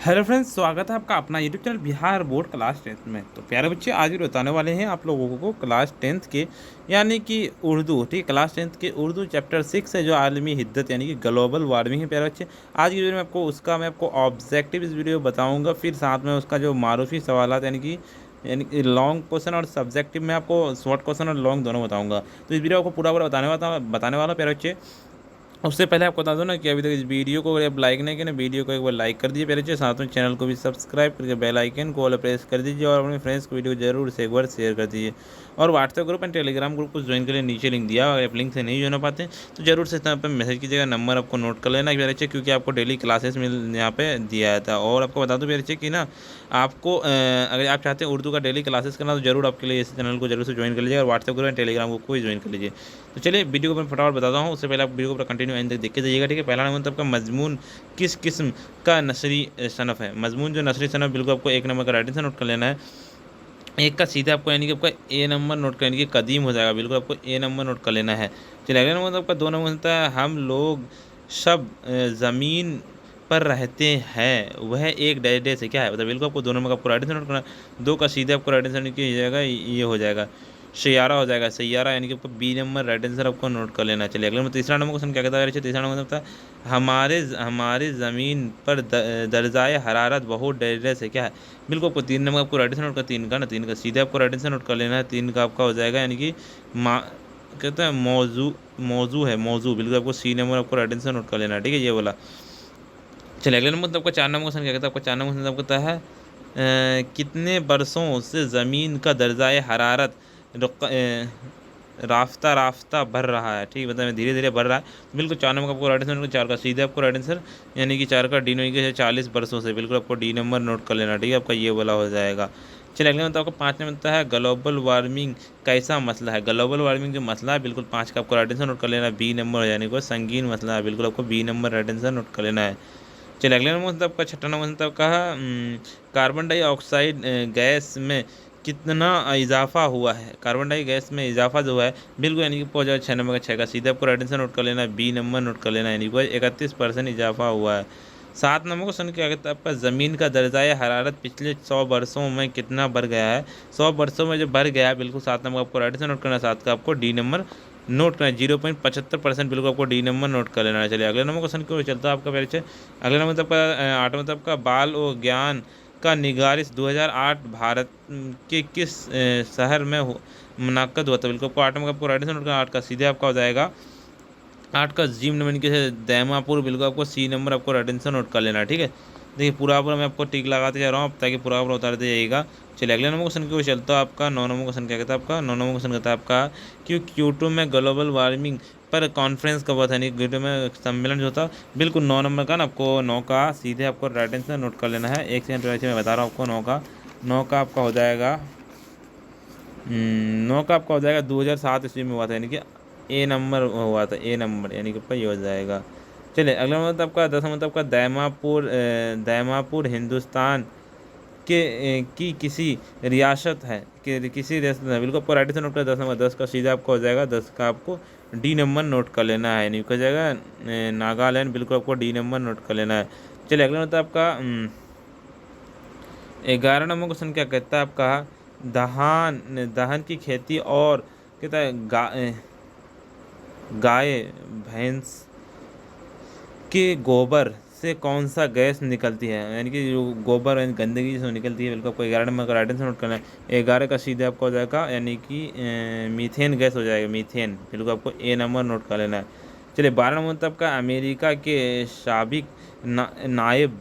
Hello friends, स्वागत है आपका अपना YouTube channel Bihar board class 10th में। तो प्यारे बच्चे, आज भी बताने वाले हैं आप लोगों को क्लास 10th के यानी कि उर्दू। ठीक, क्लास 10th के उर्दू चैप्टर 6 है जो आलमी हिद्दत यानी कि ग्लोबल वार्मिंग है। प्यारे बच्चे, आज की वीडियो में आपको ऑब्जेक्टिव इस वीडियो बताऊंगा, फिर साथ में उसका जो मारूफी सवाल यानी कि लॉन्ग क्वेश्चन और सब्जेक्टिव में आपको शॉर्ट क्वेश्चन और लॉन्ग दोनों बताऊंगा। तो इस वीडियो आपको पूरा पूरा बताने वाला प्यारे बच्चे। उससे पहले आपको बता दो ना कि अभी तक इस वीडियो को अगर आप लाइक नहीं किए ना, वीडियो को एक बार लाइक कर दीजिए पहले से, साथ में चैनल को भी सब्सक्राइब करके बेल आइकन को ऑल प्रेस कर दीजिए और अपने फ्रेंड्स को वीडियो जरूर से एक बार शेयर कर दीजिए। और WhatsApp group and Telegram group को ज्वाइन के लिए नीचे लिंक दिया, अगर आप लिंक से नहीं ज्वाइन हो पाते तो जरूर से यहाँ पर मैसेज कीजिएगा, नंबर आपको नोट कर लेना मेरे अच्छे, क्योंकि आपको डेली क्लासेस मिल यहाँ पे दिया था। और आपको बता दूँ मेरे अच्छे कि ना आपको अगर आप चाहते हैं उर्दू का डेली क्लासेस करना तो जरूर आपके लिए इस चैनल को जरूर से ज्वाइन कर लीजिए और WhatsApp group and Telegram group को भी ज्वाइन कर लीजिए। तो चलिए वीडियो को मैं फटाफट बताता हूँ, उससे पहले आप वीडियो को पूरा कंटिन्यू एंड तक देख के जाइएगा। ठीक है, पहला नंबर आपका मजमून किस किस्म का नसरी सनफ़ है। मजमून जो नसरी सनफ़, बिल्कुल आपको एक नंबर का राइटिंग से नोट कर लेना है। एक का सीधे आपको यानी कि आपका ए नंबर नोट करने की कदीम हो जाएगा, बिल्कुल आपको ए नंबर नोट कर लेना है। चलिए अगला नंबर आपका दो नंबर होता है हम लोग सब ज़मीन पर रहते हैं वह एक डैश से क्या है, मतलब बिल्कुल आपको दो नंबर का आपको राइटिंग से नोट करना। दो का सीधे आपको राइटिंग से हो जाएगा, ये हो जाएगा सैयारा हो जाएगा, सैयारा यानी कि आपको बी नंबर राइट आंसर आपको नोट कर लेना। चलिए अगले में तीसरा नंबर क्वेश्चन क्या कहता है। तीसरा नंबर होता है हमारे ज़मीन पर दर्जाए हरारत बहुत डर से क्या है। बिल्कुल आपको तीन नंबर आपको राइट आंसर नोट कर, तीन का ना, तीन का सीधे आपको राइट आंसर नोट कर लेना है। तीन का आपका हो जाएगा यानी कि मा कहते हैं मौजू मौजू है, मौजू, बिल्कुल आपको सी नंबर आपको राइट आंसर नोट कर लेना है। ठीक है, ये बोला। चलिए अगले नंबर आपका चार नंबर क्वेश्चन क्या कहता है। आपका चार नंबर क्वेश्चन आपको कहता है कितने बरसों से ज़मीन का दर्जाए हरारत राफ्ता राफ्ता बढ़ रहा है। ठीक है, मतलब धीरे धीरे बढ़ रहा है। बिल्कुल चार नंबर का आपको राइट आंसर, चार का सीधे आपको राइट आंसर यानी कि चार का डी नो के 40 बरसों से, बिल्कुल आपको डी नंबर नोट कर लेना। ठीक है, आपका ये वाला हो जाएगा। चलिए अगले मतलब आपको पाँच नंबर है ग्लोबल वार्मिंग कैसा मसला है। ग्लोबल वार्मिंग जो मसला है, बिल्कुल पाँच का आपको राइट आंसर नोट कर लेना, बी नंबर यानी कि संगीन मसला है, बिल्कुल आपको B number right answer note कर लेना है। चलिए अगले नंबर मतलब आपका छठा नंबर मतलब कहा कार्बन डाइऑक्साइड गैस में कितना इजाफा हुआ है। कार्बन डाई गैस में इजाफा जो है बिल्कुल यानी कि पहुँच जाए छः नंबर का, छः का सीधे आपको राइट आंसर नोट कर लेना है, बी नंबर नोट कर लेना है, यानी कि 31% इजाफा हुआ है। सात नंबर क्वेश्चन क्या कहता है आपका ज़मीन का दर्जाए हरारत पिछले 100 वर्षों में कितना बढ़ गया है। 100 वर्षों में जो बढ़ गया है, बिल्कुल सात नंबर आपको राइट आंसर नोट करना है, सात का आपको डी नंबर नोट करना है, 0.75% बिल्कुल आपको डी नंबर नोट कर लेना है। चलिए अगले नंबर क्वेश्चन क्यों चलता है आपका पहले। अगले नंबर मतलब का आठ मतलब का बाल और ज्ञान का निगारिश 2008 भारत के किस शहर में मुनक्कद हुआ था। बिल्कुल आपको आठ नंबर आपको राइट आंसर नोट करना, आठ का सीधे आपका हो जाएगा, आठ का जिम नंबर के दैमापुर, बिल्कुल आपको सी नंबर आपको राइट आंसर नोट कर लेना है। ठीक है, देखिए पूरा पूरा मैं आपको टिक लगाते जा रहा हूँ ताकि पूरा पूरा उतारते जाइएगा। चलिए अगले नंबर क्वेश्चन की ओर चलता है आपका नौ नंबर क्वेश्चन क्या कहता है आपका। नौ नंबर क्वेश्चन कहता है आपका कि क्योटो में ग्लोबल वार्मिंग पर कॉन्फ्रेंस कब हुआ था, यानी क्योटो में सम्मेलन जो था। बिल्कुल नौ नंबर का ना, आपको नौ का सीधे आपको राइट आंसर नोट कर लेना है। एक सेकंड वैसे मैं बता रहा हूँ आपको, नौ का आपका हो जाएगा, नौ का आपका हो जाएगा 2007 ईस्वी में हुआ था, यानी कि ए नंबर हुआ था, ए नंबर यानी कि आपका ये हो जाएगा। चलिए अगला मतलब आपका दस मतलब आपका दैमापुर हिंदुस्तान के की किसी रियासत है, कि किसी रियासत है, बिल्कुल आपको राइट से नोट कर 10 नंबर, 10 का सीधा आपका हो जाएगा, 10 का आपको डी नंबर नोट कर लेना है, यानी हो जाएगा नागालैंड, बिल्कुल आपको डी नंबर नोट कर लेना है। चलिए अगला मतलब आपका 11 नंबर क्वेश्चन क्या कहता है आपका दहान की खेती और कहता है गाय भैंस के गोबर से कौन सा गैस निकलती है, यानी कि जो गोबर यानी गंदगी जिसमें निकलती है, बिल्कुल आपको 11 नंबर का राइट आंसर नोट करना है। 11 का सीधे आपको हो जाएगा यानी कि मीथेन गैस हो जाएगा, मीथेन, बिल्कुल आपको ए नंबर नोट कर लेना है। चलिए 12 नंबर तब का अमेरिका के साबिक नायब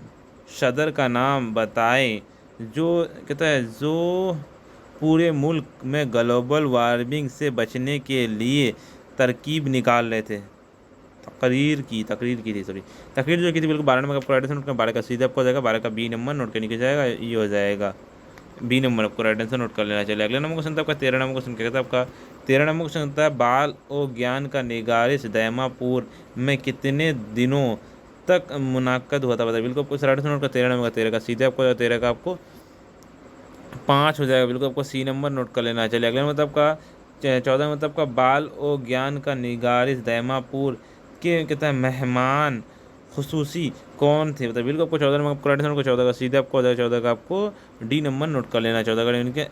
सदर का नाम बताएं जो कहता है जो पूरे मुल्क में ग्लोबल वार्मिंग से बचने के लिए तरकीब निकाल रहे थे। तकरीर की थी, सॉरी, तकरीर जो की थी, बिल्कुल 12 नंबर आपको राइट आंसर नोट करना, 12 का सीधे आपको हो जाएगा, 12 का बी नंबर नोट करने के जाएगा, ये हो जाएगा बी नंबर आपको राइट आंसर नोट कर लेना। चलिए अगले नंबर क्वेश्चन था आपका 13 नंबर क्वेश्चन क्या कहता है आपका। 13 नंबर क्वेश्चन होता है बाल और ज्ञान का निगारिश दैमापुर में कितने दिनों तक मुनक्कद हुआ था, बताइए, बिल्कुल आपको राइट आंसर नोट कर 13 नंबर का, 13 का सीधे आपको 13 का आपको 5 हो जाएगा, बिल्कुल आपको सी नंबर नोट कर लेना है। चलिए अगले मतलब का 14 मतलब का बाल और ज्ञान का निगारिश दैमापुर के कहता है मेहमान खुसूसी कौन थे? बताइए। बिल्कुल आपको 14 नंबर आपको राइट आंसर को 14 का सीधे आपको हो जाएगा, 14 का आपको डी नंबर नोट कर लेना। 14 का इनके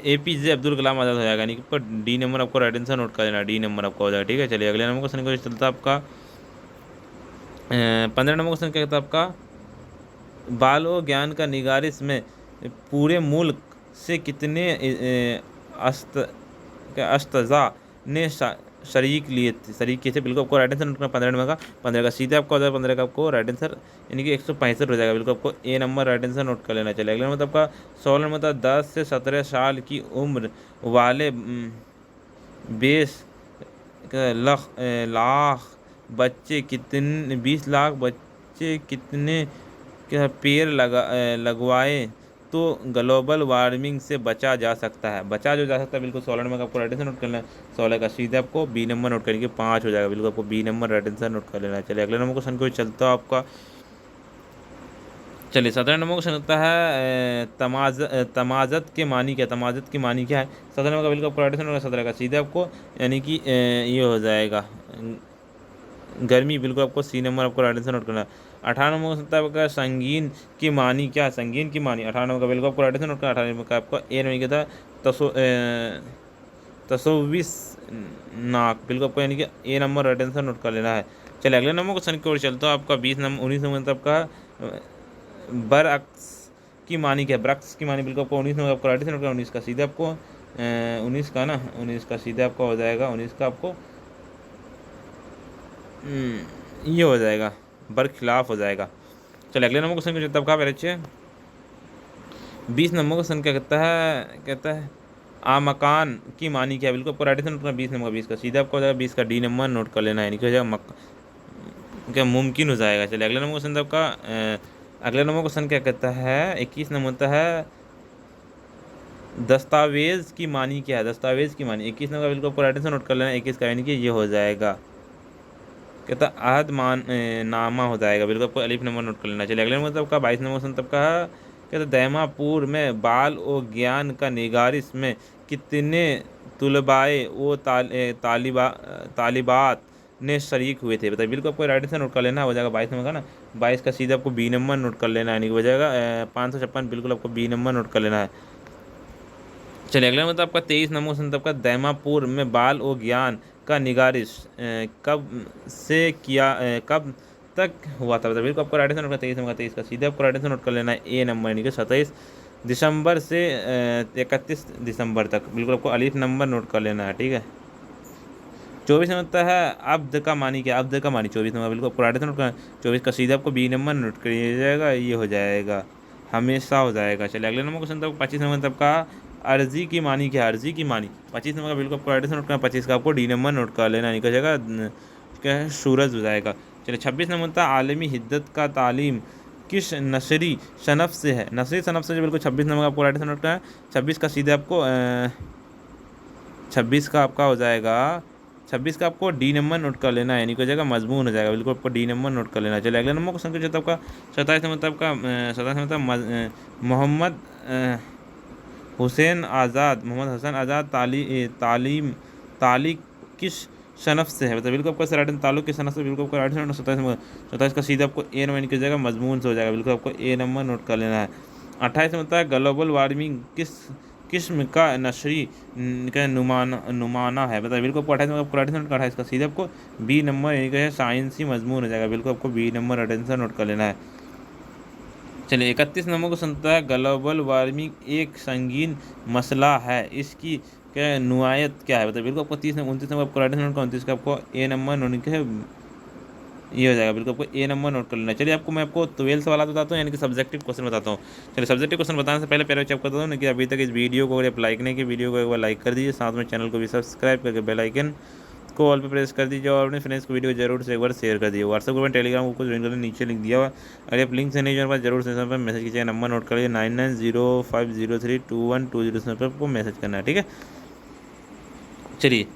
APJ अब्दुल कलाम आज़ाद हो जाएगा, यानी कि आपको डी नंबर आपको राइट आंसर नोट कर लेना, डी नंबर आपको हो जाएगा। ठीक है, चलिए अगले नंबर क्वेश्चन को चलता है आपका 15 नंबर क्वेश्चन क्या कहता है आपका, बाल और ज्ञान का निगारिस में पूरे मुल्क से कितने अस्त अस्तजा ने शरीक लिए थे, शरीक किए थे? बिल्कुल आपको राइट आंसर नोट करना 15 नंबर का। 15 का सीधे आपका हो जाएगा, 15 का आपको राइट आंसर यानी कि 165 हो जाएगा। बिल्कुल आपको ए नंबर राइट आंसर नोट कर लेना। चलिए अगले नंबर आपका 16 नंबर था, 10 से 17 साल की उम्र वाले 20 लाख बच्चे कितने 20 लाख बच्चे कितने क्या पेड़ लगवाए तो ग्लोबल वार्मिंग से बचा जा सकता है? बचा जो जा सकता है, बिल्कुल 16 नंबर का आपको राइट आंसर नोट करना है। 16 का सीधे आपको बी नंबर नोट करेंगे, 5 हो जाएगा। बिल्कुल आपको B number right answer note कर लेना है। चलिए अगले नंबर क्वेश्चन को चलता है आपका, चलिए 17 नंबर क्वेश्चन होता है तमाज़त के मानी क्या? तमाज़त की मानी क्या है? 17 नंबर का बिल्कुल आपको राइट आंसर नोट 17 का सीधे आपको यानी कि ये हो जाएगा गर्मी। बिल्कुल आपको सी नंबर आपको राइट आंसर नोट करना है। 18 नंबर होता है आपका संगीन की मानी क्या? संगीन की मानी 18 नंबर का बिल्कुल आपको राइट आंसर नोट करना। 18 नंबर का आपका ए नहीं कहता तसोविस नाक, बिल्कुल आपको यानी कि ए नंबर राइट आंसर नोट कर लेना है। चलिए अगले नंबर क्वेश्चन की ओर चलता हूँ आपका 19 नंबर आपका बरअक्स की मानी क्या है? बरअक्स की मानी बिल्कुल आपको 19 नंबर आपको राइट आंसर नोट करना। 19 का सीधे आपको 19 का ना 19 का सीधे आपका हो जाएगा, 19 का आपको ये हो जाएगा बरखिलाफ हो जाएगा। चलिए अगले नंबर क्वेश्चन को चलता है आपका पहले 20 नंबर क्वेश्चन क्या कहता है मकान की मानी क्या है? बिल्कुल आपको राइट आंसर नोट करना 20 नंबर 20 का सीधे आपको हो जाएगा, 20 का डी नंबर नोट कर लेना है, यानी कि हो जाएगा क्या मुमकिन हो जाएगा। चलिए अगले नंबर क्वेश्चन आपका अगले नंबर क्वेश्चन क्या कहता है 21 नंबर होता है दस्तावेज की मानी क्या है? दस्तावेज की मानी 21 नंबर बिल्कुल आपको राइट आंसर नोट कर लेना 21 का, यानी कि ये हो जाएगा कहता अहद नामा हो जाएगा। बिल्कुल आपको अलीफ नंबर नोट कर लेना। चलिए अगले नंबर आपका 22 नंबर क्वेश्चन तब का कहता दैमापुर में बाल और ज्ञान का निगारिस में कितने तुलबाए वो तालिबात ने शरीक हुए थे? बताइए। बिल्कुल आपको राइट आंसर नोट कर लेना हो जाएगा 22 नंबर का ना, 22 का सीधे आपको बी नंबर नोट कर लेना है, यानी कि हो जाएगा 556। बिल्कुल आपको बी नंबर नोट कर लेना है। चलिए अगला मतलब आपका 23 नंबर क्वेश्चन आपका दैमापुर में बाल और ज्ञान का निगारिश कब से किया कब तक हुआ था? बिल्कुल आपको राइट आंसर नोट 23 नंबर 23 का सीधे आपको राइट आंसर नोट कर लेना है ए नंबर, यानी कि 27 दिसंबर से 31 दिसंबर तक। बिल्कुल आपको अलीफ नंबर नोट कर लेना है। ठीक है, 24 नंबर होता है अब्द का मानी क्या? अब्द का मानी 24 नंबर बिल्कुल आपको राइट आंसर नोट करना। 24 का सीधे आपको बी नंबर नोट कर जाएगा, ये हो जाएगा हमेशा हो जाएगा। चलिए अगले नंबर क्वेश्चन तक 25 नंबर तक का अर्जी की मानी क्या है? अर्जी की मानी 25 नंबर का बिल्कुल आपको राइट आंसर नोट करना। 25 का आपको डी नंबर नोट कर लेना, निकल जाएगा क्या है सूरज हो जाएगा। चलिए 26 नंबर था आलमी हिद्दत का तालीम किस नसरी सनफ से है? नसरी सनफ से जो बिल्कुल 26 नंबर का आपको राइट आंसर नोट करना है। 26 का सीधे आपको 26 का आपका हो जाएगा 26 का आपको डी नंबर नोट कर लेना है, यानी कि हो जाएगा मजमून हो जाएगा। बिल्कुल आपको डी नंबर नोट कर लेना। चलिए अगले नंबर क्वेश्चन के जो आपका 27 नंबर आपका 27 नंबर मोहम्मद हुसैन आज़ाद मोहम्मद हसन आज़ाद तालिक किस सनफ से है? मतलब बिल्कुल आपको राइट ताल्लुक के सनफ से बिल्कुल आपको राइट नंबर 27 नंबर 27 का सीधे आपको ए नंबर निकल जाएगा, मजमून से हो जाएगा। बिल्कुल आपको ए नंबर नोट कर लेना है। 28 में होता है ग्लोबल वार्मिंग किस किस्म का नशरी का नुमाना है? बताइए। बिल्कुल आपको 28 में आपको राइट नोट का 28 का सीधे आपको बी नंबर यानी कि साइंसी मजमून हो जाएगा। बिल्कुल आपको बी नंबर अटेंशन नोट कर लेना है। चलिए 31 नंबर को सुनता है ग्लोबल वार्मिंग एक संगीन मसला है, इसकी क्या नुआयत क्या है? बताइए। बिल्कुल आपको 30 नंबर 29 नंबर आपको राइट नंबर 29 का आपको ए नंबर नोट के ये हो जाएगा। बिल्कुल आपको ए नंबर नोट कर लेना। चलिए आपको मैं आपको 12 सवाल बताता हूँ, यानी कि सब्जेक्टिव क्वेश्चन बताता हूँ। चलिए सब्जेक्टिव क्वेश्चन बताने से पहले चेक करता हूँ कि अभी तक इस वीडियो को अगर आप लाइक नहीं किए वीडियो को एक बार लाइक कर दीजिए, साथ में चैनल को भी सब्सक्राइब करके बेल आइकन को ऑल पे प्रेस कर दीजिए और अपने फ्रेंड्स को वीडियो जरूर से एक बार शेयर कर दीजिए। व्हाट्सएप ग्रुप में टेलीग्राम को ज्वाइन करने नीचे लिंक दिया हुआ। अगर आप लिंक से नहीं जुड़ पाए जरूर से पर मैसेज कीजिएगा, नंबर नोट करिए 9905032120 पर आपको मैसेज करना है। ठीक है, चलिए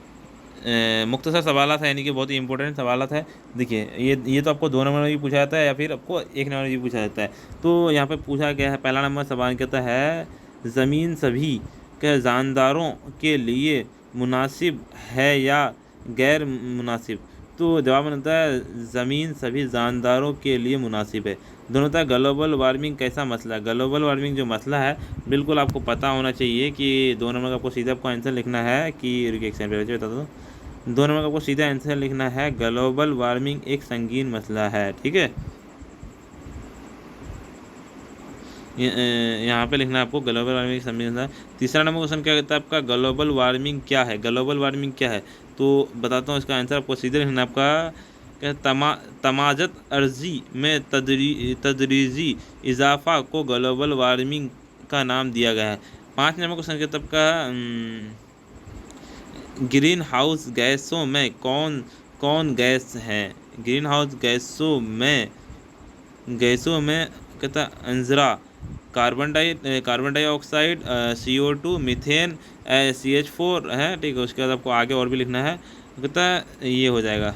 मुख्तसर सवालात है, यानी कि बहुत ही इंपॉर्टेंट सवालात है। देखिए ये तो आपको 2 नंबर में भी पूछा जाता है या फिर आपको 1 नंबर में भी पूछा जाता है। तो यहाँ पे पूछा गया है पहला नंबर सवाल कहता है ज़मीन सभी के जानदारों के लिए मुनासिब है या गैर मुनासिब? तो जवाब बनता है ज़मीन सभी जानदारों के लिए मुनासिब है। दोनों था ग्लोबल वार्मिंग कैसा मसला है। ग्लोबल वार्मिंग जो मसला है बिल्कुल आपको पता होना चाहिए कि 2 नंबर का आपको सीधा आपको आंसर लिखना है कि रुकिए एक सेकंड बता दो। 2 नंबर का आपको सीधा आंसर लिखना है ग्लोबल वार्मिंग एक संगीन मसला है, ठीक है। यहाँ पे लिखना है आपको ग्लोबल वार्मिंग संगीन। तीसरा नंबर क्वेश्चन क्या कहता है आपका, ग्लोबल वार्मिंग क्या है। ग्लोबल वार्मिंग क्या है तो बताता हूँ इसका आंसर आपको सीधे लिखना है आपका क्या तमाजत अर्जी में तदरीजी इजाफा को ग्लोबल वार्मिंग का नाम दिया गया है। 5 नंबर क्वेश्चन कहता है आपका ग्रीन हाउस गैसों में कौन कौन गैस है। ग्रीन हाउस गैसों में कहता अंजरा, carbon dioxide, CO2, methane, CH4 है, ठीक है। उसके बाद आपको आगे और भी लिखना है, कहता ये हो जाएगा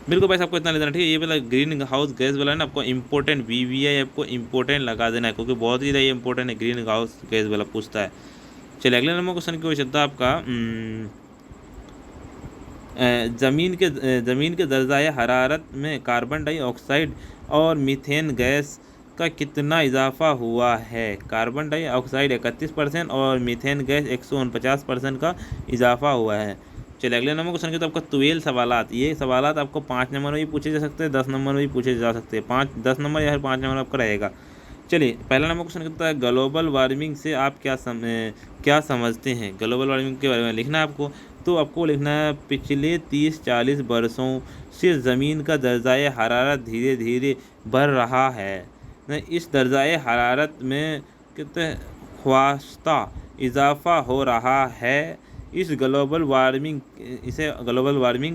बिल्कुल भाई आपको इतना लेना है, ठीक है। ये वाला ग्रीन हाउस गैस वाला है ना आपको इंपॉर्टेंट VVI आपको इंपॉर्टेंट लगा देना है क्योंकि बहुत ही ज़्यादा ये इंपॉर्टेंट है, ग्रीन हाउस गैस वाला पूछता है। चलिए अगले नंबर क्वेश्चन की क्वेश्चन था आपका ज़मीन के दर्जाए हरारत में कार्बन डाइऑक्साइड और मीथेन गैस का कितना इजाफा हुआ है। कार्बन डाइऑक्साइड 31% और मीथेन गैस 149% का इजाफा हुआ है। चलिए अगले नंबर क्वेश्चन के तो आपका 12 सवालात। ये सवालात आपको 5 नंबर में भी पूछे जा सकते हैं, 10 नंबर में भी पूछे जा सकते हैं। 10 नंबर या फिर 5 नंबर आपका रहेगा। चलिए पहला नंबर क्वेश्चन कहता है ग्लोबल वार्मिंग से आप क्या समझते हैं। ग्लोबल वार्मिंग के बारे में लिखना है आपको, तो आपको लिखना है पिछले 30-40 वर्षों से ज़मीन का दर्जाए हरारत धीरे धीरे बढ़ रहा है। इस दर्जाए हरारत में कितने ख्वास्ता इजाफा हो रहा है। इसे ग्लोबल वार्मिंग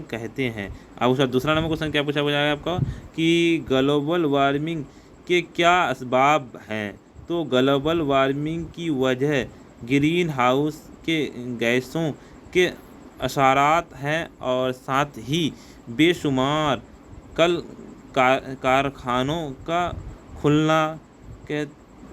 कहते हैं। अब उसका दूसरा नंबर क्वेश्चन क्या पूछा जाएगा आपका कि ग्लोबल वार्मिंग के क्या असबाब हैं। तो ग्लोबल वार्मिंग की वजह ग्रीन हाउस के गैसों के असरात हैं और साथ ही बेशुमार कारखानों का खुलना के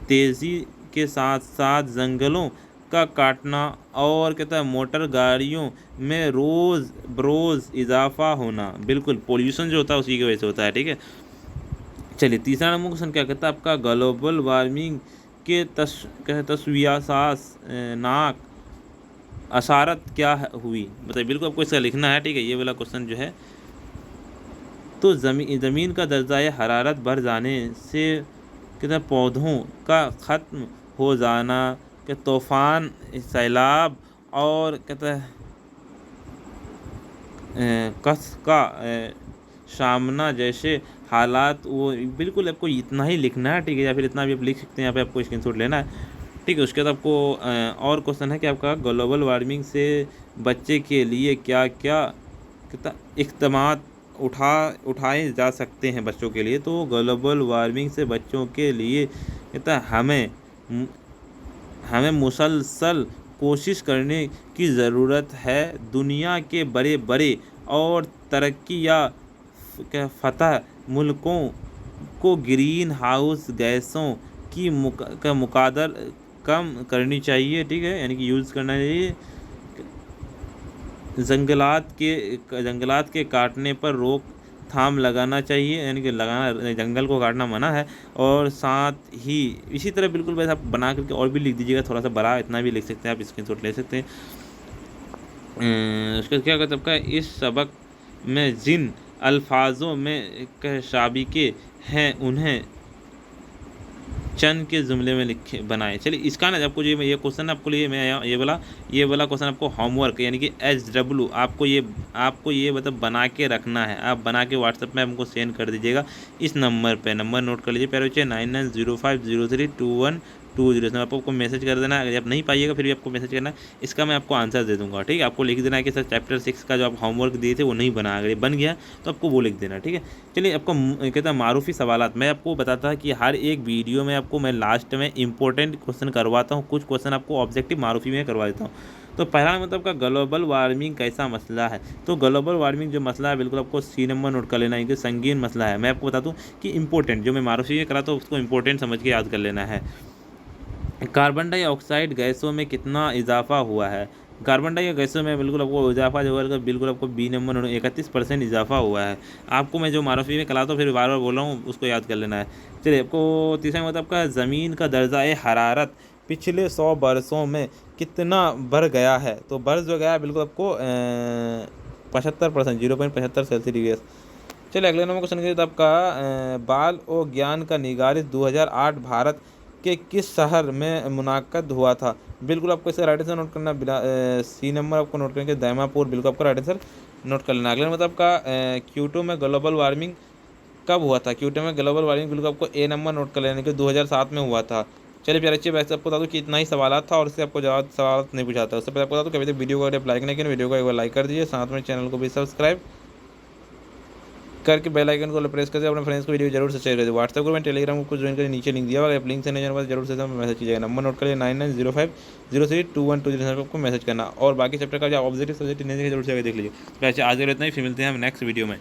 तेज़ी के साथ साथ जंगलों का काटना और कहता है मोटर गाड़ियों में रोज़ बरोज़ इजाफा होना। बिल्कुल पोल्यूशन जो होता है उसी की वजह से होता है, ठीक है। चलिए तीसरा नंबर क्वेश्चन क्या कहता है आपका ग्लोबल वार्मिंग के तस्वीयासासनाक असारत क्या हुई। बताइए बिल्कुल आपको इसका लिखना है, ठीक है। ये वाला क्वेश्चन जो है तो ज़मीन का दर्जाए हरारत बढ़ जाने से कहते हैं पौधों का ख़त्म हो जाना के तूफ़ान, सैलाब और कहते हैं कस का सामना जैसे हालात, वो बिल्कुल आपको इतना ही लिखना है, ठीक है। या फिर इतना भी आप लिख सकते हैं, यहाँ पे आपको स्क्रीनशॉट लेना है, ठीक है। उसके बाद आपको और क्वेश्चन है कि आपका ग्लोबल वार्मिंग से बच्चे के लिए क्या क्या इक़दाम उठाए जा सकते हैं बच्चों के लिए। तो ग्लोबल वार्मिंग से बच्चों के लिए कहता हमें मुसलसल कोशिश करने की ज़रूरत है। दुनिया के बड़े बड़े और तरक्की या फतह मुल्कों को ग्रीन हाउस गैसों की मुक़दार कम करनी चाहिए, ठीक है, यानी कि यूज़ करना चाहिए। जंगलात के काटने पर रोकथाम लगाना चाहिए, यानी कि जंगल को काटना मना है। और साथ ही इसी तरह बिल्कुल वैसे आप बना करके और भी लिख दीजिएगा, थोड़ा सा बड़ा इतना भी लिख सकते हैं आप, स्क्रीनशॉट ले सकते हैं। उसका क्या कहते हैं आपका इस सबक में जिन अल्फाजों में साबिके हैं उन्हें चंद के जुमले में लिखे बनाए। चलिए इसका ना आपको ये क्वेश्चन आपको लिए मैं ये वाला क्वेश्चन आपको होमवर्क यानी कि SW आपको ये मतलब बना के रखना है। आप बना के व्हाट्सएप में हमको सेंड कर दीजिएगा इस नंबर पे। नंबर नोट कर लीजिए, पैर बच्चे 9905032120। इसमें आपको मैसेज कर देना है। अगर आप नहीं पाइएगा फिर भी आपको मैसेज करना है, इसका मैं आपको आंसर दे दूँगा, ठीक है। आपको लिख देना है कि सर चैप्टर 6 का जो आप होमवर्क दिए थे वो नहीं बना, अगर ये बन गया तो आपको वो लिख देना, ठीक है। चलिए आपको कहता है मारूफी सवालात। मैं आपको बताता है कि हर एक वीडियो में आपको मैं लास्ट में इंपॉर्टेंट क्वेश्चन करवाता हूँ, कुछ क्वेश्चन आपको ऑब्जेक्टिव मारूफी में करवा देता हूँ। तो पहला मतलब का ग्लोबल वार्मिंग कैसा मसला है। तो ग्लोबल वार्मिंग जो मसला है बिल्कुल आपको C नंबर नोट कर लेना है कि संगीन मसला है। मैं आपको बता दूँ कि इंपॉर्टेंट जो मैं मारूफी में कराता हूँ उसको इंपॉर्टेंट समझ के याद कर लेना है। कार्बन डाइऑक्साइड गैसों में कितना इजाफा हुआ है। कार्बन डाइऑक्साइड गैसों में बिल्कुल आपको इजाफा जो है बिल्कुल आपको बी नंबर 31% इजाफा हुआ है। आपको मैं जो मारूफी में कला तो फिर बार बार बोल रहा हूँ, उसको याद कर लेना है। चलिए, आपको तीसरा मतलब आपका ज़मीन का दर्जा हरारत पिछले 100 बरसों में कितना बढ़ गया है। तो बढ़ जो गया है बिल्कुल आपको 75%, 0.75 सेल्सियस। चलिए अगले नंबर क्वेश्चन की तो आपका बाल और ज्ञान का निगारित 2008 भारत के किस शहर में मुनाकद हुआ था। बिल्कुल आपको इसे राइट आंसर नोट करना, सी नंबर आपको नोट करेंगे दैमापुर, बिल्कुल आपको राइट आंसर नोट कर लेना। अगले नंबर आपका क्योटो में ग्लोबल वार्मिंग कब हुआ था। क्योटो में ग्लोबल वार्मिंग बिल्कुल आपको ए नंबर नोट कर लेना कि 2007 में हुआ था। चलिए प्यारे अच्छे, वैसे आपको बता दूँ कि इतना ही सवाल था और इससे आपको जवाब सवाल नहीं पूछा था। उससे पहले आपको बता दूँ कभी तक वीडियो को अगर लाइक नहीं किया, वीडियो को एक बार लाइक कर दीजिए, साथ में चैनल को भी सब्सक्राइब करके बेल आइकन को प्रेस कर दे। अपने फ्रेंड्स को वीडियो जरूर से शेयर कर दे। व्हाट्सएप ग्रुप में, टेलीग्राम को ज्वाइन करके नीचे लिंक दिया हुआ है, लिंक से नहीं जाने जरूर से मैसेज कीजिएगा। नंबर नोट करिए 9905032120 आपको मैसेज करना। और बाकी चैप्टर का जो ऑब्जेक्टिव सब्जेक्ट नहीं देखे जरूर से देख लीजिए। तो आज इतना ही, फिर मिलते हैं हम नेक्स्ट वीडियो में।